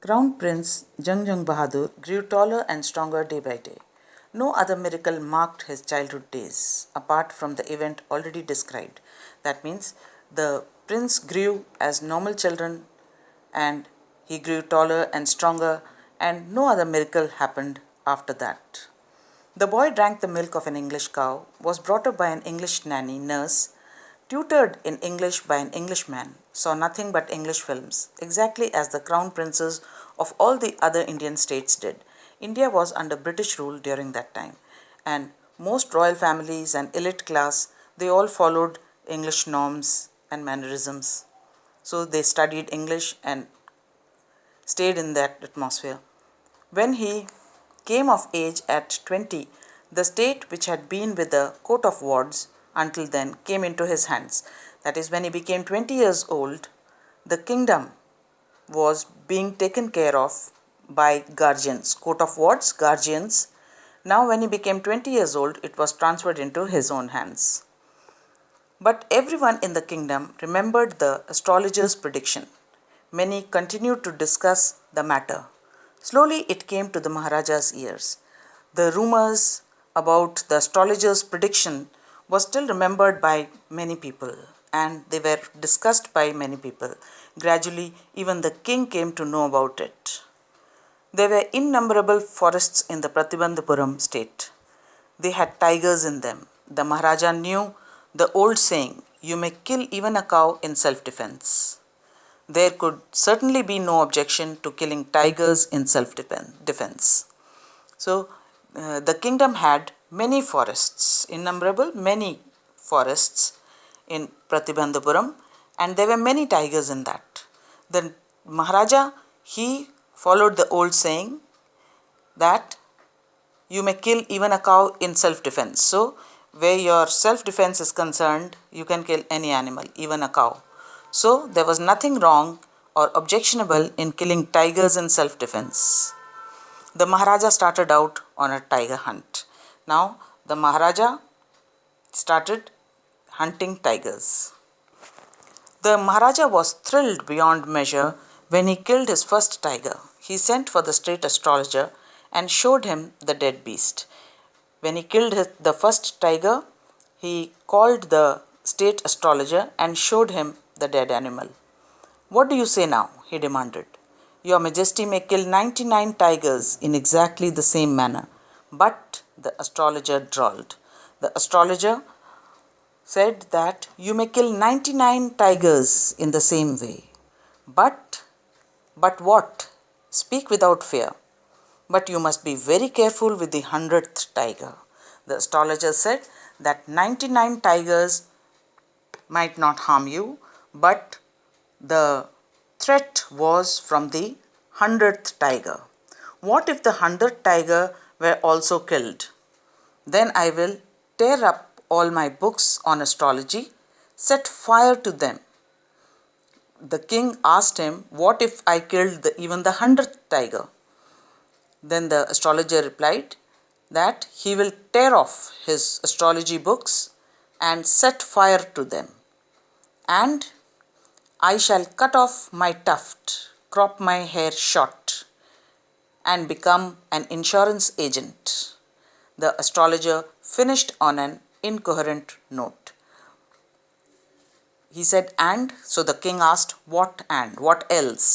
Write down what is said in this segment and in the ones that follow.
Crown Prince Jangjang Bahadur grew taller and stronger day by day. No other miracle marked his childhood days, apart from the event already described. That means the prince grew as normal children and he grew taller and stronger, and no other miracle happened after that. The boy drank the milk of an English cow, was brought up by an English nanny nurse, tutored in English by an Englishman, saw nothing but English films, exactly as the crown princes of all the other Indian states did. India was under British rule during that time, and most royal families and elite class, they all followed English norms and mannerisms. So they studied English and stayed in that atmosphere. When he came of age at 20, the state which had been with the court of wards until then came into his hands. That is, when he became 20 years old, the kingdom was being taken care of by guardians, court of wards, guardians. Now, when he became 20 years old, it was transferred into his own hands. But everyone in the kingdom remembered the astrologer's prediction. Many continued to discuss the matter. Slowly it came to the Maharaja's ears. The rumors about the astrologer's prediction was still remembered by many people, and they were discussed by many people. Gradually, even the king came to know about it. There were innumerable forests in the Pratibandhapuram state. They had tigers in them. The Maharaja knew the old saying, "You may kill even a cow in self defense." There could certainly be no objection to killing tigers in self defense. So, the kingdom had many forests, innumerable, many forests in Pratibandhapuram, and there were many tigers in that. The Maharaja, he followed the old saying that you may kill even a cow in self defense. So, where your self defense is concerned, you can kill any animal, even a cow. So, there was nothing wrong or objectionable in killing tigers in self defense. The Maharaja started out on a tiger hunt. Now, the Maharaja started hunting tigers. The Maharaja was thrilled beyond measure when he killed his first tiger. He sent for the state astrologer and showed him the dead beast. When he killed the first tiger, he called the state astrologer and showed him the dead animal. "What do you say now?" he demanded. "Your Majesty may kill 99 tigers in exactly the same manner." But the astrologer drawled. The astrologer said that you may kill 99 tigers in the same way. But what? Speak without fear. But you must be very careful with the 100th tiger. The astrologer said that 99 tigers might not harm you, but the threat was from the 100th tiger. What if the 100th tiger were also killed? Then I will tear up all my books on astrology, set fire to them. The king asked him, "What if I killed even the 100th tiger?" Then the astrologer replied that he will tear off his astrology books and set fire to them. "And I shall cut off my tuft, crop my hair short, and become an insurance agent." The astrologer finished on an incoherent note. He said, "And?" So the king asked, "What and? What else?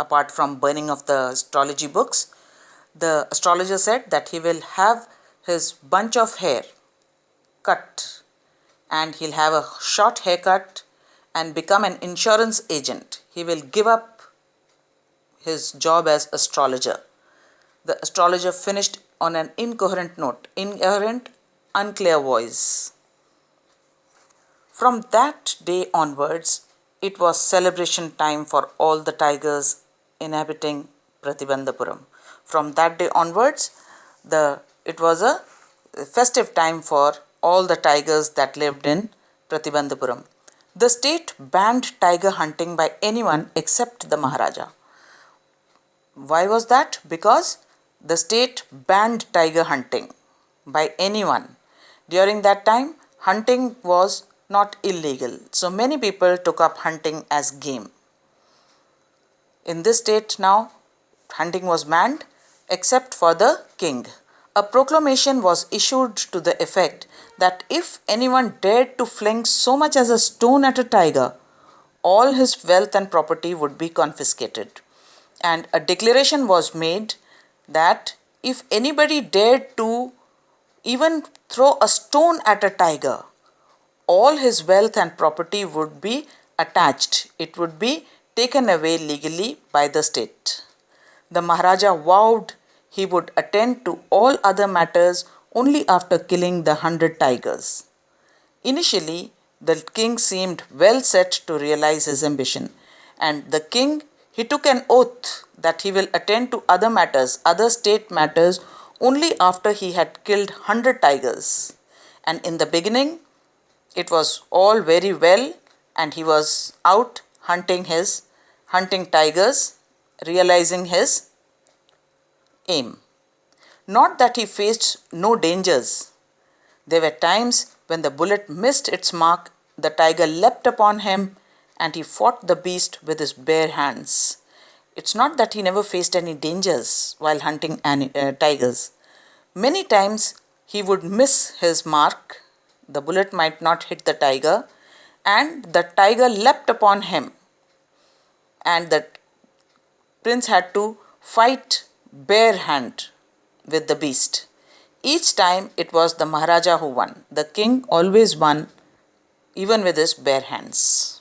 Apart from burning of the astrology books?" The astrologer said that he will have his bunch of hair cut, and he'll have a short haircut and become an insurance agent. He will give up his job as astrologer. The astrologer finished on an incoherent note, incoherent, unclear voice. From that day onwards, it was celebration time for all the tigers inhabiting Pratibandhapuram. From that day onwards, it was a festive time for all the tigers that lived in Pratibandhapuram. The state banned tiger hunting by anyone except the Maharaja. Why was that? Because the state banned tiger hunting by anyone. During that time, hunting was not illegal. So many people took up hunting as game. In this state now, hunting was banned except for the king. A proclamation was issued to the effect that if anyone dared to fling so much as a stone at a tiger, all his wealth and property would be confiscated. And a declaration was made that if anybody dared to even throw a stone at a tiger, all his wealth and property would be attached. It would be taken away legally by the state. The Maharaja vowed he would attend to all other matters only after killing the 100 tigers. Initially, the king seemed well set to realize his ambition, and the king he took an oath that he will attend to other matters, other state matters, only after he had killed 100 tigers. And in the beginning, it was all very well, and he was out hunting tigers, realizing his aim. Not that he faced no dangers. There were times when the bullet missed its mark, the tiger leapt upon him, and he fought the beast with his bare hands. It's not that he never faced any dangers while hunting tigers. Many times he would miss his mark, the bullet might not hit the tiger, and the tiger leapt upon him, and the prince had to fight bare hand with the beast. Each time it was the Maharaja who won. The king always won, even with his bare hands.